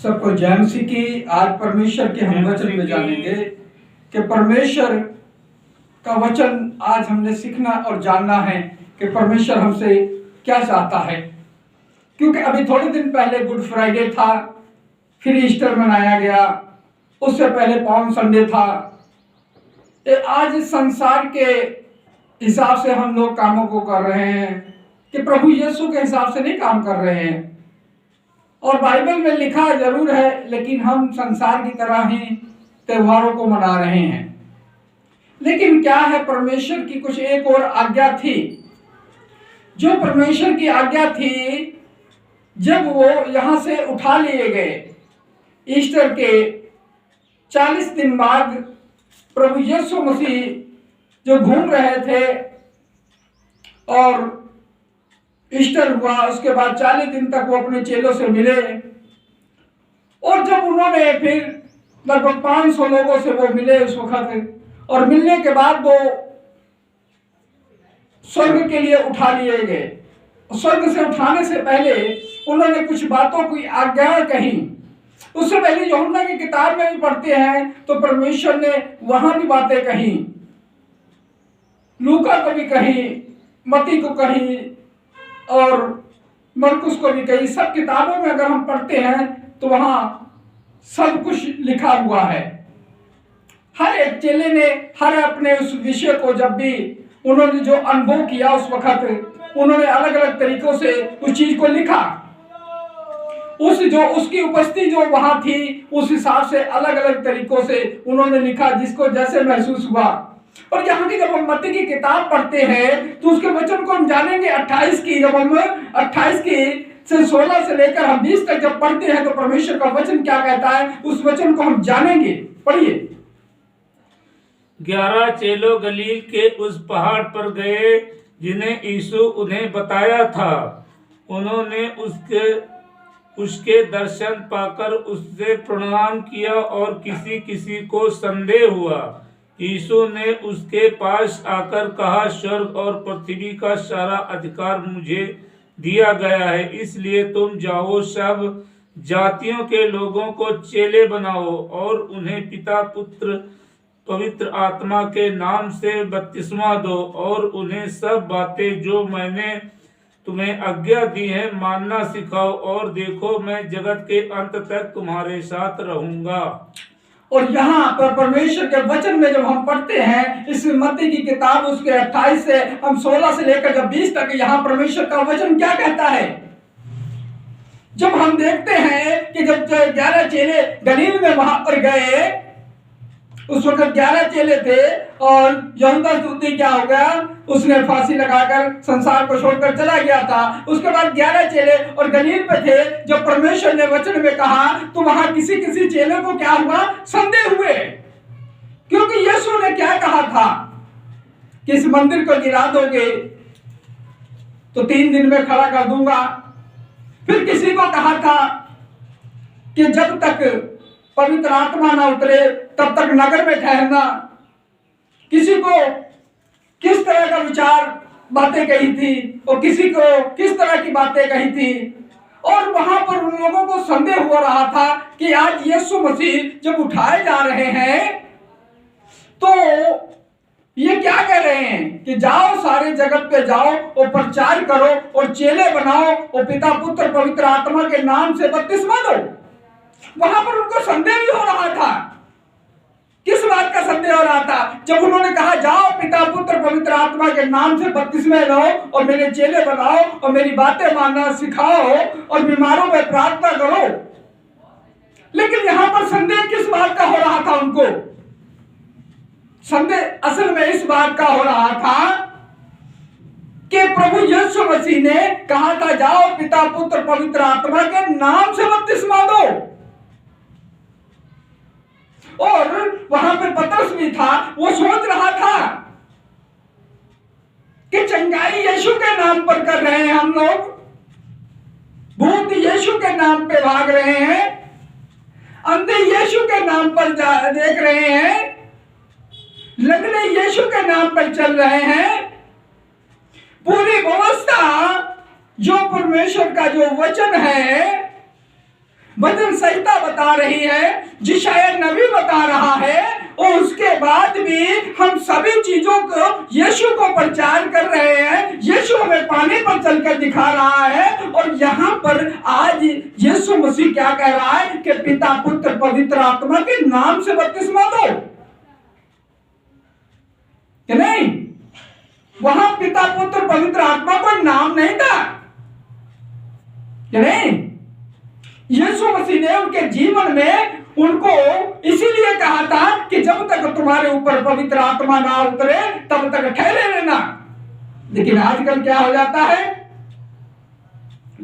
सबको जय मसीह की। आज परमेश्वर के हम वचन में जानेंगे कि परमेश्वर का वचन आज हमने सीखना और जानना है कि परमेश्वर हमसे क्या चाहता है। क्योंकि अभी थोड़े दिन पहले गुड फ्राइडे था, फिर ईस्टर मनाया गया, उससे पहले पाम संडे था। आज संसार के हिसाब से हम लोग कामों को कर रहे हैं कि प्रभु यीशु के हिसाब से नहीं काम कर रहे हैं। और बाइबल में लिखा जरूर है, लेकिन हम संसार की तरह ही त्योहारों को मना रहे हैं। लेकिन क्या है, परमेश्वर की कुछ एक और आज्ञा थी। जो परमेश्वर की आज्ञा थी, जब वो यहां से उठा लिए गए ईस्टर के 40 दिन बाद, प्रभु यीशु मसीह जो घूम रहे थे और ईस्टर हुआ, उसके बाद 40 दिन तक वो अपने चेलों से मिले। और जब उन्होंने फिर लगभग 500 लोगों से वो मिले उस वक्त, और मिलने के बाद वो स्वर्ग के लिए उठा लिए गए। स्वर्ग से उठाने से पहले उन्होंने कुछ बातों की आज्ञा कही। उससे पहले यूहन्ना की किताब में भी पढ़ते हैं तो परमेश्वर ने वहां भी बातें कही, लूका को भी कही, मत्ती को कही और मरकुस को भी कही। सब किताबों में अगर हम पढ़ते हैं तो वहां सब कुछ लिखा हुआ है। हर एक चेले ने हर अपने उस विषय को, जब भी उन्होंने जो अनुभव किया उस वक्त, उन्होंने अलग अलग तरीकों से उस चीज को लिखा। उसकी उपस्थिति जो वहां थी, उस हिसाब से अलग अलग तरीकों से उन्होंने लिखा, जिसको जैसे महसूस हुआ। और यहाँ की जब हम मत्ती की किताब पढ़ते हैं तो उसके वचन को हम जानेंगे 28 की, जब हम 28 की से 16 से लेकर हम 20 तक जब पढ़ते हैं तो परमेश्वर का वचन क्या कहता है, उस वचन को हम जानेंगे। पढ़िए। 11 चेलों गलील के उस पहाड़ पर गए जिन्हें यीशु उन्हें बताया था। उन्होंने उसके दर्शन पाकर उससे प्रणाम किया और किसी किसी को संदेह हुआ। यीशु ने उसके पास आकर कहा, स्वर्ग और पृथ्वी का सारा अधिकार मुझे दिया गया है, इसलिए तुम जाओ, सब जातियों के लोगों को चेले बनाओ और उन्हें पिता पुत्र पवित्र आत्मा के नाम से बपतिस्मा दो और उन्हें सब बातें जो मैंने तुम्हें आज्ञा दी है मानना सिखाओ, और देखो मैं जगत के अंत तक तुम्हारे साथ रहूंगा। और यहाँ पर परमेश्वर के वचन में जब हम पढ़ते हैं इस मत्ती की किताब, उसके 28 से हम 16 से लेकर जब 20 तक, यहाँ परमेश्वर का वचन क्या कहता है। जब हम देखते हैं कि जब 11 चेले गलील में वहां पर गए, उस वक्त 11 चेले थे और यूहन्ना स्तुति क्या हो गया, उसने फांसी लगाकर संसार को छोड़कर चला गया था। उसके बाद 11 चेले और गलील पे थे। जब परमेश्वर ने वचन में कहा तो वहां किसी किसी चेले को क्या हुआ, संदेह हुए। क्योंकि यीशु ने क्या कहा था कि इस मंदिर को गिरा दोगे तो 3 दिन में खड़ा कर दूंगा। फिर किसी को कहा था कि जब तक पवित्र आत्मा ना उतरे तब तक नगर में ठहरना। किसी को किस तरह का विचार बातें कही थी और किसी को किस तरह की बातें कही थी। और वहां पर उन लोगों को संदेह हो रहा था कि आज यीशु मसीह जब उठाए जा रहे हैं तो ये क्या कह रहे हैं कि जाओ, सारे जगत पे जाओ और प्रचार करो और चेले बनाओ और पिता पुत्र पवित्र आत्मा के नाम से बपतिस्मा दो। वहां पर उनको संदेह भी हो रहा था। किस बात का संदेह हो रहा था? जब उन्होंने कहा जाओ पिता पुत्र पवित्र आत्मा के नाम से बपतिस्मा लो और मेरे चेले बनाओ और मेरी बातें मानना सिखाओ और बीमारों में प्रार्थना करो। लेकिन यहां पर संदेह किस बात का हो रहा था उनको? संदेह असल में इस बात का हो रहा था कि प्रभु यीशु मसीह ने कहा था जाओ पिता पुत्र पवित्र आत्मा के नाम से बपतिस्मा दो। और वहां पर पतरस भी था, वो सोच रहा था कि चंगाई यीशु के नाम पर कर रहे हैं हम लोग, भूत यीशु के नाम पे भाग रहे हैं, अंधे यीशु के नाम पर देख रहे हैं, लंगड़े यीशु के नाम पर चल रहे हैं। पूरी व्यवस्था जो परमेश्वर का जो वचन है वचन संहिता बता रही है, जिशाया नबी बता रहा है, और उसके बाद भी हम सभी चीजों को यीशु को प्रचार कर रहे हैं। यीशु हमें पानी पर चलकर दिखा रहा है, और यहाँ पर आज यीशु मसीह क्या कह रहा है कि पिता पुत्र पवित्र आत्मा के नाम से बपतिस्मा दो, कि नहीं? वहां पिता पुत्र पवित्र आत्मा का नाम नहीं था, कि नहीं? यीशु मसीह ने उनके जीवन में उनको इसीलिए कहा था कि जब तक तुम्हारे ऊपर पवित्र आत्मा ना उतरे तब तक ठहरे रहना। लेकिन आजकल क्या हो जाता है,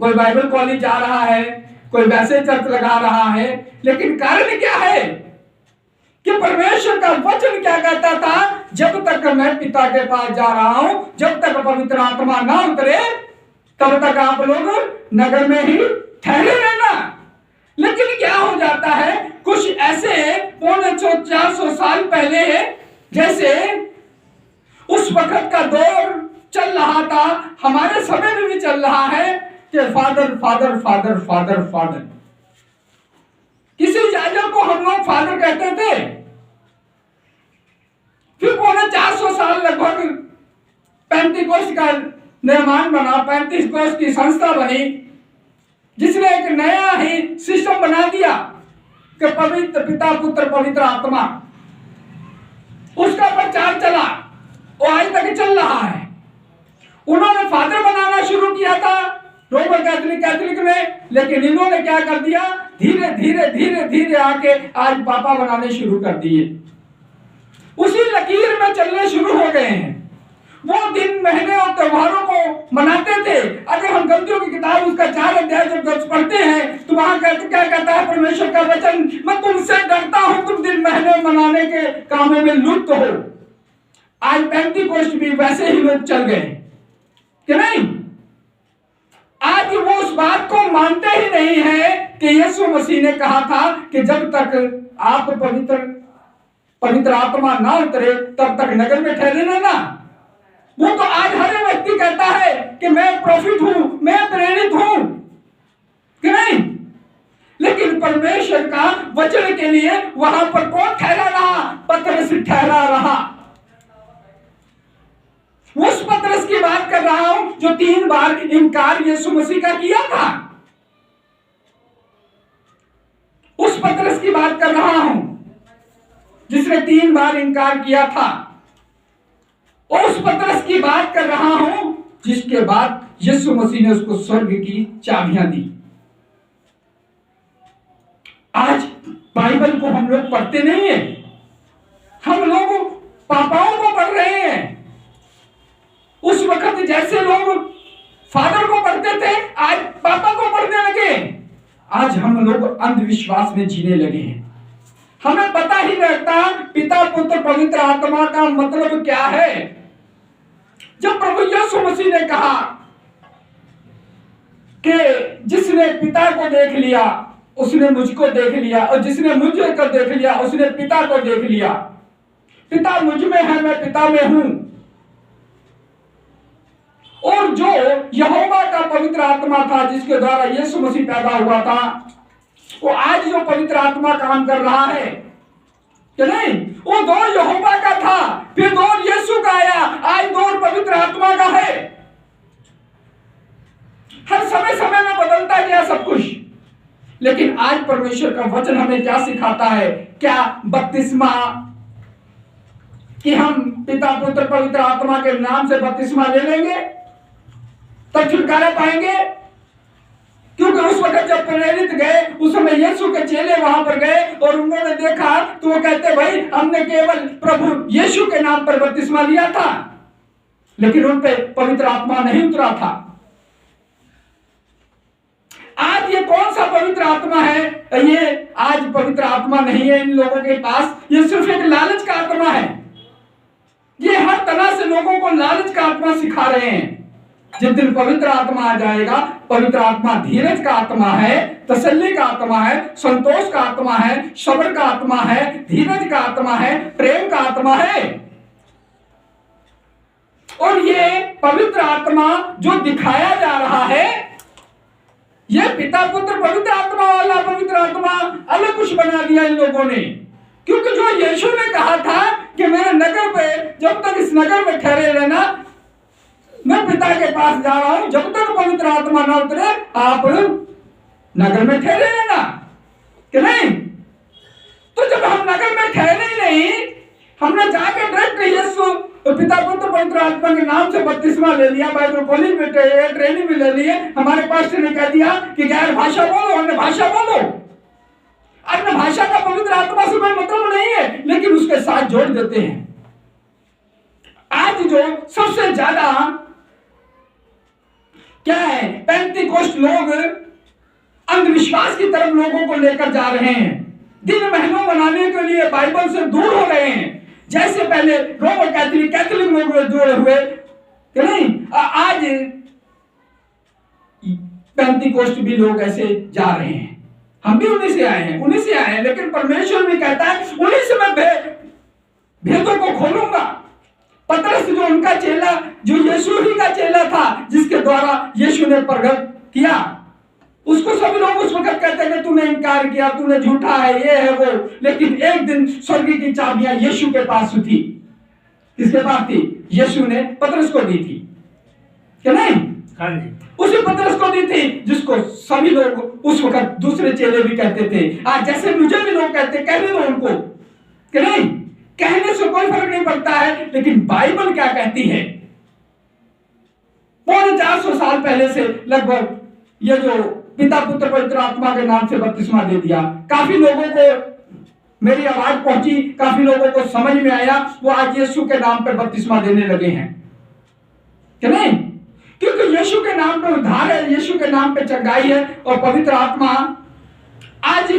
कोई बाइबल कॉलेज जा रहा है, कोई वैसे चर्च लगा रहा है, लेकिन कारण क्या है कि परमेश्वर का वचन क्या कहता था, जब तक मैं पिता के पास जा रहा हूं, जब तक पवित्र आत्मा ना उतरे तब तक आप लोग नगर में ही ठहरे रहना। लेकिन क्या हो जाता है, कुछ ऐसे 450 साल पहले, जैसे उस वक्त का दौर चल रहा था, हमारे समय में भी चल रहा है कि father father father father father, किसी याजक को हम लोग फादर कहते थे। फिर 450 साल लगभग पेंटिकोस्ट का निर्माण बना, 35 कोष की संस्था बनी, जिसने एक नया ही सिस्टम बना दिया कि पवित्र पिता पुत्र पवित्र आत्मा, उसका प्रचार चला और आज तक चल रहा है। उन्होंने फादर बनाना शुरू किया था रोमन कैथोलिक ने, लेकिन इन्होंने क्या कर दिया, धीरे धीरे धीरे धीरे आके आज पापा बनाने शुरू कर दिए। उसी लकीर में चलने शुरू हो गए हैं। वो दिन महीने और त्योहारों को मनाते थे। अगर हम गलतियों की किताब उसका 4 अध्याय जब पढ़ते हैं तो वहां क्या कहता है परमेश्वर का वचन, मैं तुमसे डरता हूं, तुम दिन महीने मनाने के कामों में लुप्त हो। आज पेंटिकोस्ट भी वैसे ही लोग चल गए, कि नहीं? आज वो उस बात को मानते ही नहीं है कि यीशु मसीह ने कहा था कि जब तक आप पवित्र आत्मा ना उतरे तब तक नगर में ठहरे रहना। वो तो आज हर व्यक्ति कहता है कि मैं प्रॉफिट हूं, मैं प्रेरित हूं, कि नहीं? लेकिन परमेश्वर का वचन के लिए वहां पर कौन ठहरा रहा? पतरस ठहरा रहा। उस पतरस की बात कर रहा हूं जो 3 बार इनकार यीशु मसीह का किया था। उस पतरस की बात कर रहा हूं जिसने 3 बार इनकार किया था। और उस पतरस की बात कर रहा हूं जिसके बाद यीशु मसीह ने उसको स्वर्ग की चाबियां दी। आज बाइबल को हम लोग पढ़ते नहीं है, हम लोग पापाओं को पढ़ रहे हैं। उस वक्त जैसे लोग फादर को पढ़ते थे, आज पापा को पढ़ने लगे। आज हम लोग अंधविश्वास में जीने लगे हैं। हमें पता ही नहीं रहता पिता पुत्र पवित्र आत्मा का मतलब क्या है। जब प्रभु यीशु मसीह ने कहा कि जिसने पिता को देख लिया उसने मुझको देख लिया, और जिसने मुझे को देख लिया उसने पिता को देख लिया। पिता मुझ में है, मैं पिता में हूं। और जो यहोवा का पवित्र आत्मा था जिसके द्वारा यीशु मसीह पैदा हुआ था, वो आज जो पवित्र आत्मा काम कर रहा है, कि नहीं? वो दौर यहोवा का था, फिर दौर यीशु का आया, आज दौर पवित्र आत्मा का है। हर समय समय में बदलता गया सब कुछ। लेकिन आज परमेश्वर का वचन हमें क्या सिखाता है? क्या बपतिस्मा कि हम पिता पुत्र पवित्र आत्मा के नाम से बपतिस्मा ले लेंगे तब छुटकारा पाएंगे? क्योंकि उस वक्त जब प्रेरित गए उस समय यीशु के चेले वहां पर गए और उन्होंने देखा तो वो कहते भाई हमने केवल प्रभु यीशु के नाम पर बपतिस्मा लिया था, लेकिन उन पे पवित्र आत्मा नहीं उतरा था। आज ये कौन सा पवित्र आत्मा है? ये आज पवित्र आत्मा नहीं है इन लोगों के पास, ये सिर्फ एक लालच का आत्मा है। ये हर तरह से लोगों को लालच का आत्मा सिखा रहे हैं। जिस दिन पवित्र आत्मा आ जाएगा, पवित्र आत्मा धीरज का आत्मा है, तसल्ली का आत्मा है, संतोष का आत्मा है, सब्र का आत्मा है, धीरज का आत्मा है, प्रेम का आत्मा है। और ये पवित्र आत्मा जो दिखाया जा रहा है, ये पिता पुत्र पवित्र आत्मा वाला पवित्र आत्मा अलग कुछ बना दिया इन लोगों ने। क्योंकि जो यीशु ने कहा था कि मेरे नगर पे जब तक इस नगर में ठहरे रहना, मैं पिता के पास जा रहा हूं, जब तक पवित्र आत्मा ना उतरे आप नगर में ठहरे रहना, कि नहीं? तो जब हम नगर में ठहरे ही नहीं, हमने जाके डायरेक्ट यीशु पिता पुत्र पवित्र आत्मा के नाम से बपतिस्मा ले लिया, बाइबल खोली में ट्रेनिंग भी ले लिए, हमारे पास्टर ने कह दिया कि गैर भाषा बोलो, अन्य भाषा बोलो। अन्य भाषा का पवित्र आत्मा से कोई मतलब नहीं है, लेकिन उसके साथ जोड़ देते हैं। आज जो सबसे ज्यादा क्या है, पेंटिकोस्ट लोग अंधविश्वास की तरफ लोगों को लेकर जा रहे हैं, दिन महीनों मनाने के लिए बाइबल से दूर हो रहे हैं। जैसे पहले रोमन कैथोलिक लोग जुड़े हुए, कि नहीं, आज पेंटिकोस्ट भी लोग ऐसे जा रहे हैं। हम भी उन्हीं से आए हैं, लेकिन परमेश्वर भी कहता है उन्हीं से मैं भेदों को खोलूंगा। पतरस जो उनका चेला, जो यीशु ही का चेला था, जिसके द्वारा यीशु ने प्रकट किया, उसको सभी लोग उस वक्त कहते हैं कि तूने इनकार किया, तूने झूठा है, ये है वो। लेकिन एक दिन स्वर्ग की चाबियां यीशु के पास थी। किसके पास थी? यीशु ने पतरस को दी थी, क्या नहीं? हाँ जी। उसी पतरस को दी थी जिसको सभी लोग उस वक्त दूसरे चेले भी कहते थे। आज जैसे मुझे भी लोग कहते, कहने दो उनको, कि नहीं, कहने से कोई फर्क नहीं पड़ता है, लेकिन बाइबल क्या कहती है? पौने 400 साल पहले से लगभग ये जो पिता पुत्र पवित्र आत्मा के नाम से बपतिस्मा दे दिया, काफी लोगों को मेरी आवाज पहुंची, काफी लोगों को समझ में आया, वो आज यीशु के नाम पर बपतिस्मा देने लगे हैं, कि नहीं? क्योंकि यीशु के नाम पे उद्धार है, यीशु के नाम पे चंगाई है। और पवित्र आत्मा आज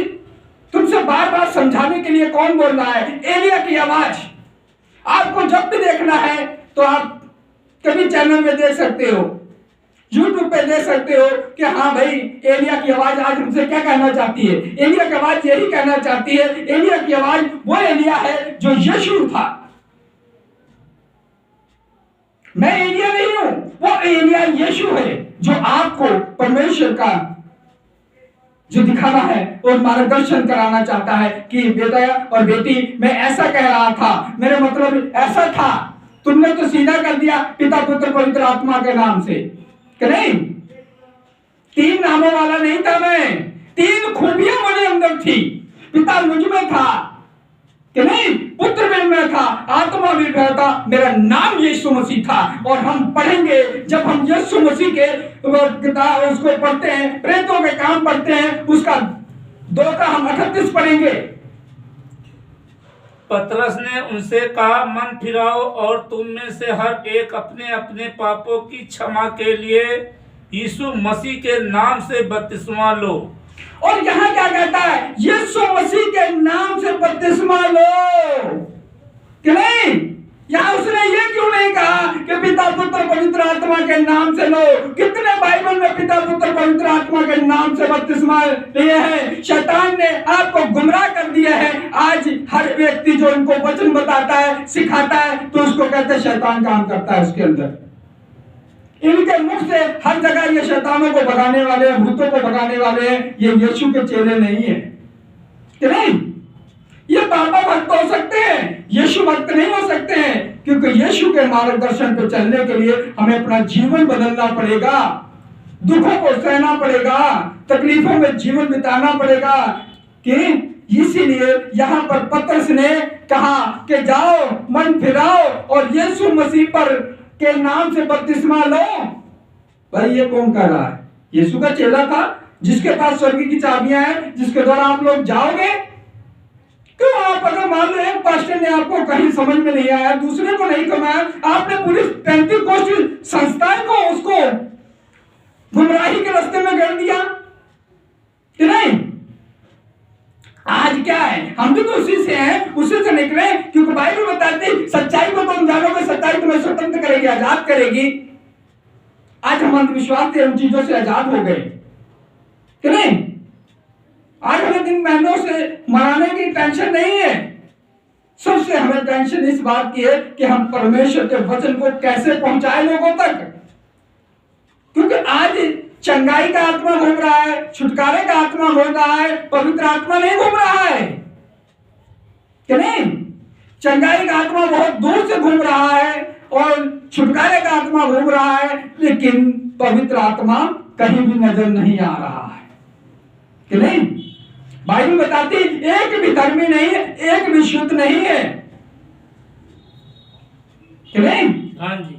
तुमसे बार बार समझाने के लिए कौन बोल रहा है? एलिया की आवाज। आपको जब भी देखना है तो आप कभी चैनल में देख सकते हो, यूट्यूब पे देख सकते हो कि हाँ भाई, एलिया की आवाज आज हमसे क्या कहना चाहती है। एलिया की आवाज यही कहना चाहती है, एलिया की आवाज वो एलिया है जो यीशु था। मैं एलिया नहीं हूं, वो एलिया यीशु है जो आपको परमेश्वर का जो दिखाना है और मार्गदर्शन कराना चाहता है कि बेटा और बेटी, मैं ऐसा कह रहा था, मेरे मतलब ऐसा था, तुमने तो सीधा कर दिया पिता पुत्र पवित्र आत्मा के नाम से, कि नहीं? 3 नामों वाला नहीं था मैं, 3 खूबियां मेरे अंदर थी। पिता मुझ में था, कि नहीं, पुत्र में मैं था, आत्मा भी मैं था, मेरा नाम यीशु मसीह था। और हम पढ़ेंगे, जब हम यीशु मसीह के किताब उसको पढ़ते हैं, प्रेतों के काम पढ़ते हैं, उसका 2 का हम 38 पढ़ेंगे। पतरस ने उनसे कहा, मन फिराओ और तुम में से हर एक अपने अपने पापों की क्षमा के लिए यीशु मसीह के नाम से बपतिस्मा लो। और यहां क्या कहता है? यीशु मसीह के नाम से बपतिस्मा लो, कि नहीं? यहां उसने ये क्यों नहीं कहा कि पिता पुत्र पवित्र आत्मा के नाम से लो? कितने बाइबल में पिता पुत्र पवित्र आत्मा के नाम से बपतिस्मा लिए हैं? शैतान ने आपको गुमराह कर दिया है। आज हर व्यक्ति जो इनको वचन बताता है, सिखाता है, तो उसको कहते हैं शैतान काम करता है उसके अंदर। इनके मुख से हर जगह ये शैतानों को भगाने वाले हैं, भूतों को भगाने वाले हैं। ये यीशु के चेले नहीं है, कि नहीं? ये बाबा भक्त हो सकते हैं, यीशु भक्त नहीं हो सकते हैं, क्योंकि यीशु के मार्गदर्शन पर चलने के लिए हमें अपना जीवन बदलना पड़ेगा, दुखों को सहना पड़ेगा, तकलीफों में जीवन बिताना पड़ेगा। कि इसीलिए यहाँ पर पतरस ने कहा कि जाओ, मन फिराओ और यीशु मसीह पर के नाम से बपतिस्मा लो। भाई ये कौन कह रहा है? यीशु का चेला था, जिसके पास स्वर्ग की चाबियां हैं, जिसके द्वारा आप लोग जाओगे। क्यों आप अगर मान लो एक पास्टर ने आपको कहीं समझ में नहीं आया, दूसरे को नहीं कमाया, आपने पूरी पेंटिकोस्ट संस्थाएं को उसको गुमराही के रास्ते में कर दिया, कि नहीं? आज क्या है? हम भी तो उसी से हैं, उसी से निकले, क्योंकि बाइबल बताती है सच्चाई को तुम जानोगे, सच्चाई तुम्हें स्वतंत्र करेगी, आजाद करेगी। आज हम अंधविश्वास से, उन चीजों से आजाद हो गए, कि नहीं? आज हमें दिन महीनों से मनाने की टेंशन नहीं है। सबसे हमें टेंशन इस बात की है कि हम परमेश्वर के वचन को कैसे पहुंचाए लोगों तक। क्योंकि आज चंगाई का आत्मा घूम रहा है, छुटकारे का आत्मा घूम रहा है, पवित्र आत्मा नहीं घूम रहा है कि नहीं? चंगाई का आत्मा बहुत दूर से घूम रहा है और छुटकारे का आत्मा घूम रहा है, लेकिन पवित्र आत्मा कहीं भी नजर नहीं आ रहा है कि नहीं? बाइबल बताती एक भी धर्मी नहीं है, एक भी शुद्ध नहीं है कि नहीं? हाँ जी।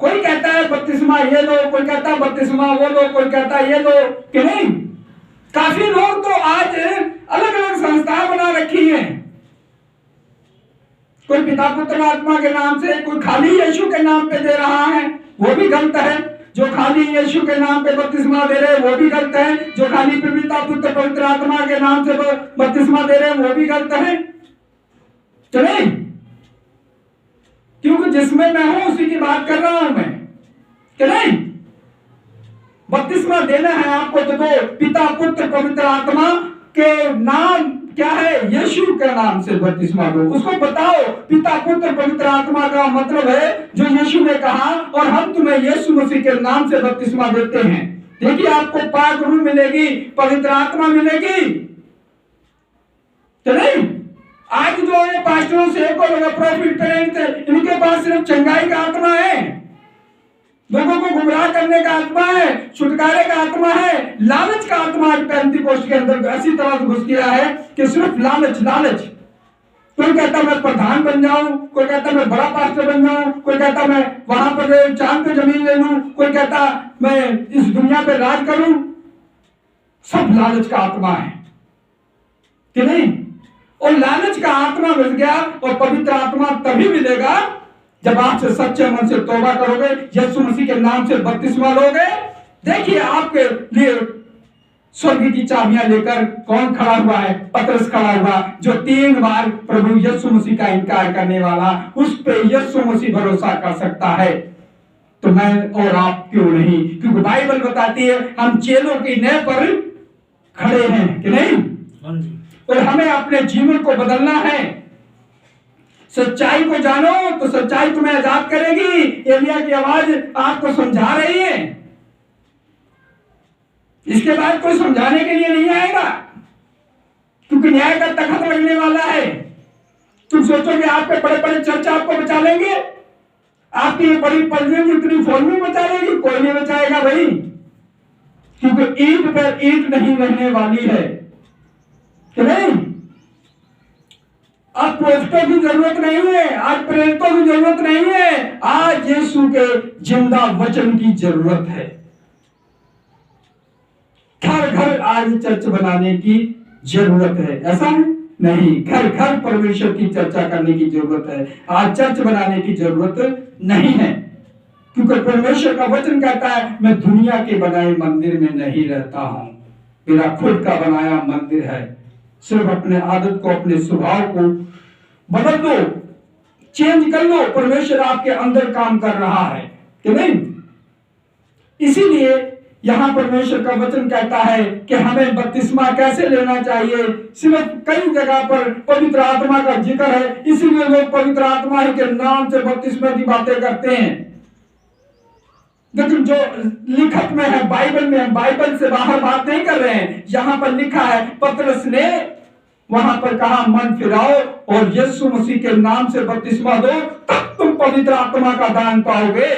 कोई कहता है बपतिस्मा ये लो, कोई कहता है बपतिस्मा वो लो, कोई कहता है ये लो कि नहीं? काफी लोग तो आज अलग अलग संस्थाएं बना रखी हैं, कोई पिता पुत्र आत्मा के नाम से, कोई खाली यीशु के नाम पे दे रहा है, वो भी गलत है। जो खाली यीशु के नाम पे बपतिस्मा दे रहे हैं वो भी गलत है। जो खाली पिता पुत्र पवित्र आत्मा के नाम से बपतिस्मा दे रहे हैं वो भी गलत है, चले? क्योंकि जिसमें मैं हूं उसी की बात कर रहा हूं मैं, कि नहीं? बपतिस्मा देना है आपको तो दो, पिता पुत्र पवित्र आत्मा के नाम क्या है? यीशु के नाम से बपतिस्मा दो। उसको बताओ पिता पुत्र पवित्र आत्मा का मतलब है जो यीशु ने कहा, और हम तुम्हें यीशु मसीह के नाम से बपतिस्मा देते हैं। देखिए आपको पाक रूह मिलेगी, पवित्र आत्मा मिलेगी, तो नहीं? आज जो है पास्टरों से प्रॉफिट पेरेंट, इनके पास सिर्फ चंगाई का आत्मा है, लोगों को गुमराह करने का आत्मा है, छुटकारे का आत्मा है, लालच का आत्मा आज पेंतीकोस्ट के अंदर ऐसी तरह से घुस गया है कि सिर्फ लालच लालच। कोई कहता मैं प्रधान बन जाऊं, कोई कहता मैं बड़ा पास्टर बन जाऊं, कोई कहता मैं वहां पर चांद पे जमीन ले लूं, कोई कहता मैं इस दुनिया पे राज करूं। सब लालच का आत्मा है कि नहीं? और लालच का आत्मा मिल गया, और पवित्र आत्मा तभी मिलेगा जब आप से सच्चे मन से तौबा करोगे, यीशु मसीह के नाम से बपतिस्मा लोगे। देखिए आपके लिए स्वर्ग की चाबियां लेकर कौन खड़ा हुआ है? पतरस खड़ा हुआ, जो 3 बार प्रभु यीशु मसीह का इनकार करने वाला, उस पे यीशु मसीह भरोसा कर सकता है। तो मैं और आप क्यों नहीं? क्योंकि बाइबल बताती है हम चेलों की नए पर खड़े हैं कि नहीं? और हमें अपने जीवन को बदलना है। सच्चाई को जानो तो सच्चाई तुम्हें आजाद करेगी। एलिया की आवाज आपको समझा रही है, इसके बाद कोई समझाने के लिए नहीं आएगा, क्योंकि न्याय का तखत लगने वाला है। तुम सोचोगे आपके बड़े बड़े चर्चा आपको बचा लेंगे, आपकी ये बड़ी पलवियों इतनी फौरमी बचा लेगी? कोई नहीं बचाएगा भाई, क्योंकि ईंट पर ईंट नहीं रहने वाली है कि नहीं? आज प्रोफेटों की जरूरत नहीं है, आज प्रेरितों की जरूरत नहीं है, आज यीशु के जिंदा वचन की जरूरत है। घर घर आज चर्च बनाने की जरूरत है, ऐसा है? नहीं, घर घर परमेश्वर की चर्चा करने की जरूरत है। आज चर्च बनाने की जरूरत नहीं है, क्योंकि परमेश्वर का वचन कहता है मैं दुनिया के बनाए मंदिर में नहीं रहता हूं, मेरा खुद का बनाया मंदिर है। सिर्फ अपने आदत को, अपने स्वभाव को बदल दो, चेंज कर लो, परमेश्वर आपके अंदर काम कर रहा है कि नहीं? इसीलिए यहां परमेश्वर का वचन कहता है कि हमें बपतिस्मा कैसे लेना चाहिए। सिर्फ कई जगह पर पवित्र आत्मा का जिक्र है, इसीलिए लोग पवित्र आत्मा के नाम से बपतिस्मा की बातें करते हैं, लेकिन जो लिखत में है, बाइबल में है, बाइबल से बाहर बात नहीं कर रहे हैं। यहां पर लिखा है, पतरस ने वहां पर कहा मन फिराओ और यीशु मसीह के नाम से बपतिस्मा दो, तब तुम पवित्र आत्मा का दान पाओगे।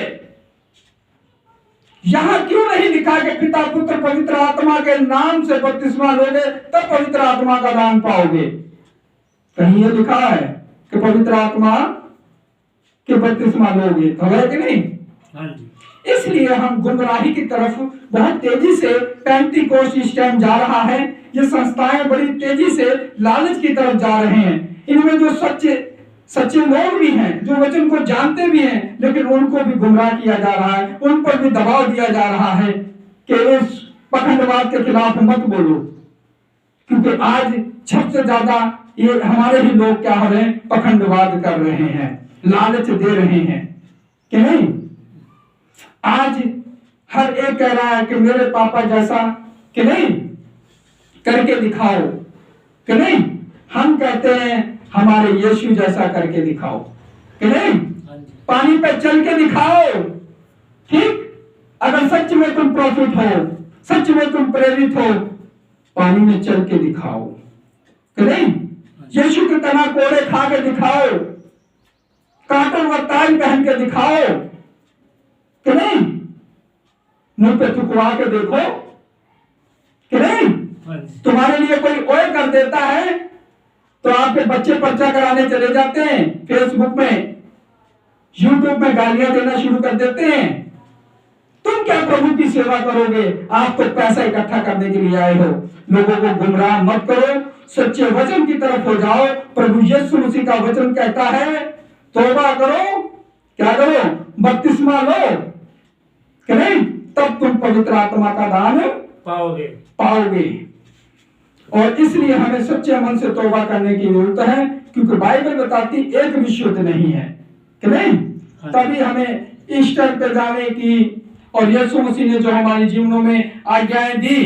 यहां क्यों नहीं लिखा कि पिता पुत्र पवित्र आत्मा के नाम से बपतिस्मा लोगे तब पवित्र आत्मा का दान पाओगे? कहीं ये लिखा है कि पवित्र आत्मा के बपतिस्मा लोगे, तो है कि नहीं? हाँ जी। इसलिए हम गुमराही की तरफ बहुत तेजी से पेंतीकोस्ट इस टाइम जा रहा है। ये संस्थाएं बड़ी तेजी से लालच की तरफ जा रहे हैं। इनमें जो सच्चे लोग भी हैं, जो वचन को जानते भी हैं, लेकिन उनको भी गुमराह किया जा रहा है, उन पर भी दबाव दिया जा रहा है कि इस पखंडवाद के खिलाफ मत बोलो, क्योंकि आज सबसे ज्यादा ये हमारे ही लोग क्या हो रहे हैं? पखंडवाद कर रहे हैं, लालच दे रहे हैं कि नहीं? आज हर एक कह रहा है कि मेरे पापा जैसा कि नहीं करके दिखाओ कि नहीं? हम कहते हैं हमारे यीशु जैसा करके दिखाओ कि नहीं? पानी पे चल के दिखाओ, ठीक? अगर सच में तुम प्रॉफिट हो, सच में तुम प्रेरित हो, पानी में चल के दिखाओ कि नहीं? यीशु के तना कोड़े खा के दिखाओ, कांटों व ताज पहन के दिखाओ कि नहीं? मुंह पे थुकवा के देखो कि नहीं? तुम्हारे लिए कोई ओए कर देता है तो आपके बच्चे पर्चा कराने चले जाते हैं, फेसबुक में, यूट्यूब में गालियां देना शुरू कर देते हैं। तुम क्या प्रभु की सेवा करोगे? आप तो पैसा इकट्ठा करने के लिए आए हो। लोगों को गुमराह मत करो, सच्चे वचन की तरफ हो जाओ। प्रभु यीशु मसीह का वचन कहता है तौबा करो, क्या करो? बपतिस्मा लो कि नहीं? तब तुम पवित्र आत्मा का दान पाओगे। और इसलिए हमें सच्चे मन से तौबा करने की जरूरत है, क्योंकि बाइबल बताती एक भी शुद्ध नहीं है कि नहीं? तभी हमें ईस्टर पे जाने की और यीशु मसीह ने जो हमारे जीवनों में आज्ञाएं दी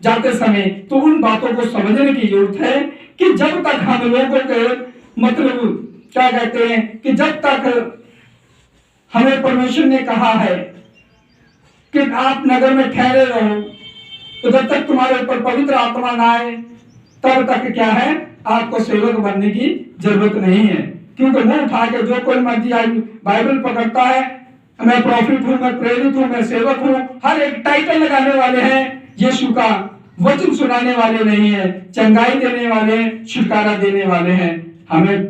जाते समय, तो उन बातों को समझने की जरूरत है कि जब तक हम लोगों के मतलब क्या कहते हैं कि जब तक हमें परमेश्वर ने कहा है कि आप नगर में ठहरे रहो, तो जब तक तुम्हारे ऊपर पवित्र आत्मा ना आए तब तक क्या है, आपको सेवक बनने की जरूरत नहीं है। क्योंकि मुंह उठा के जो कोई मर्जी आज बाइबल पकड़ता है, मैं प्रॉफिट हूं, मैं प्रेरित हूं, मैं सेवक हूं, हर एक टाइटल लगाने वाले हैं, यीशु का वचन सुनाने वाले नहीं है, चंगाई देने वाले हैं, छुटकारा देने वाले हैं। हमें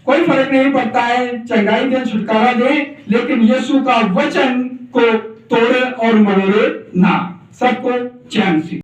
कोई फर्क नहीं पड़ता है, चंगाई दें, छुटकारा दें, लेकिन यीशु का वचन को तोड़े और मरोड़े ना, सबको चैन सी।